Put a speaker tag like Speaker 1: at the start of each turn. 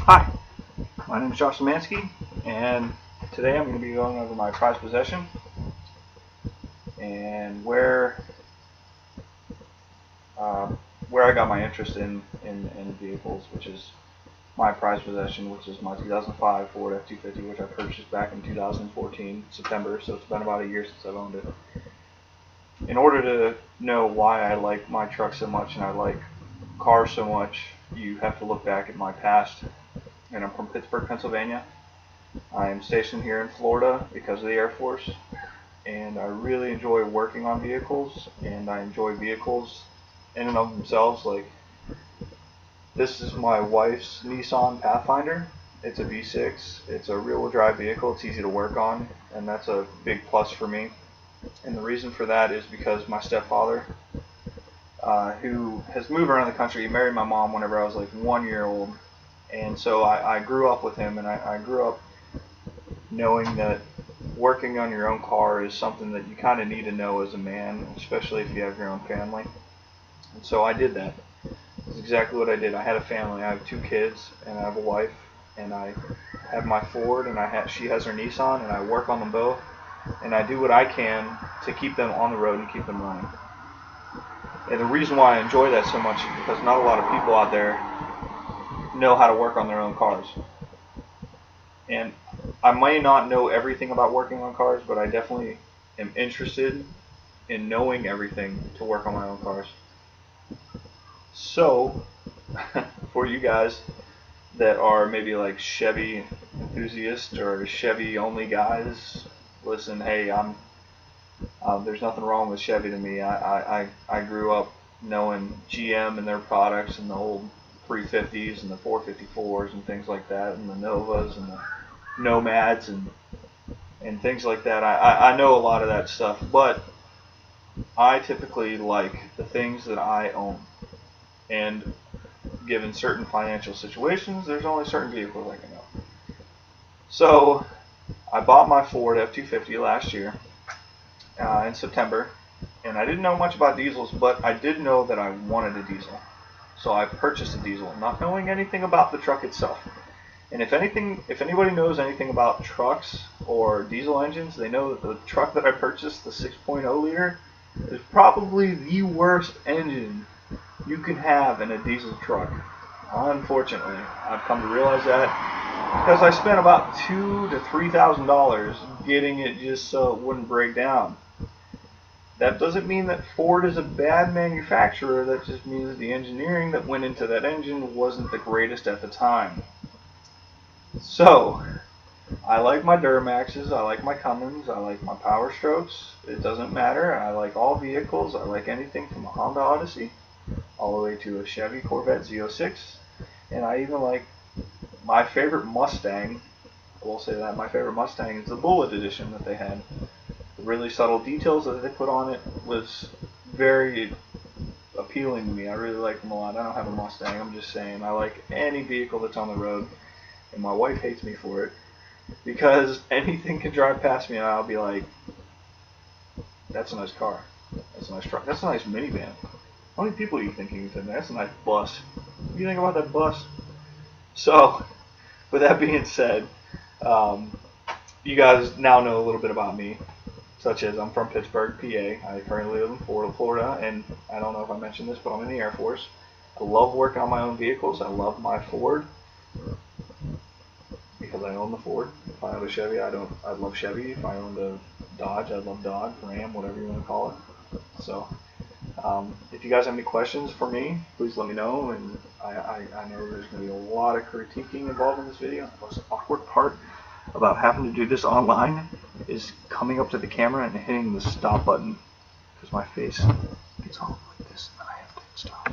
Speaker 1: Hi, my name is Josh Szymanski, and today I'm going to be going over my prized possession and uh, where I got my interest in vehicles, which is my prized possession, which is my 2005 Ford F-250, which I purchased back in 2014 September. So it's been about a year since I've owned it. In order to know why I like my truck so much and I like cars so much, you have to look back at my past. And I'm from Pittsburgh, Pennsylvania. I am stationed here in Florida because of the Air Force, and I really enjoy working on vehicles, and I enjoy vehicles in and of themselves. Like, this is my wife's Nissan Pathfinder. It's a V6. It's a rear-wheel drive vehicle. It's easy to work on, and that's a big plus for me. And the reason for that is because my stepfather, who has moved around the country, he married my mom whenever I was like 1 year old. And so I grew up with him, and I grew up knowing that working on your own car is something that you kind of need to know as a man, especially if you have your own family. And so I did that. That's exactly what I did. I had a family. I have 2 kids, and I have a wife, and I have my Ford, and she has her Nissan, and I work on them both, and I do what I can to keep them on the road and keep them running. And the reason why I enjoy that so much is because not a lot of people out there know how to work on their own cars. And I might not know everything about working on cars, but I definitely am interested in knowing everything to work on my own cars. So, for you guys that are maybe like Chevy enthusiasts or Chevy only guys, listen, hey, there's nothing wrong with Chevy to me. I grew up knowing GM and their products and the old 350s and the 454s and things like that, and the Novas and the Nomads and things like that. I know a lot of that stuff, but I typically like the things that I own. And given certain financial situations, there's only certain vehicles I can own. So I bought my Ford F-250 last year in September, and I didn't know much about diesels, but I did know that I wanted a diesel. So I purchased a diesel, not knowing anything about the truck itself. And if anybody knows anything about trucks or diesel engines, they know that the truck that I purchased, the 6.0 liter, is probably the worst engine you can have in a diesel truck. Unfortunately, I've come to realize that because I spent about $2,000 to $3,000 getting it just so it wouldn't break down. That doesn't mean that Ford is a bad manufacturer. That just means the engineering that went into that engine wasn't the greatest at the time. So, I like my Duramaxes, I like my Cummins, I like my Power Strokes. It doesn't matter. I like all vehicles. I like anything from a Honda Odyssey all the way to a Chevy Corvette Z06. And I even like my favorite Mustang. I will say that my favorite Mustang is the Bullet Edition that they had. The really subtle details that they put on it was very appealing to me. I really like them a lot. I don't have a Mustang. I'm just saying I like any vehicle that's on the road. And my wife hates me for it because anything can drive past me and I'll be like, that's a nice car, that's a nice truck, that's a nice minivan. How many people are you thinking of? That's a nice bus. What do you think about that bus? So, with that being said, you guys now know a little bit about me, such as I'm from Pittsburgh, PA. I currently live in Florida, and I don't know if I mentioned this, but I'm in the Air Force. I love working on my own vehicles. I love my Ford because I own the Ford. If I owned a Chevy, I'd love Chevy. If I owned a Dodge, I'd love Dodge, Ram, whatever you want to call it. So, if you guys have any questions for me, please let me know. And I know there's going to be a lot of critiquing involved in this video. The most awkward part about having to do this online is coming up to the camera and hitting the stop button because my face gets all like this and then I have to hit stop.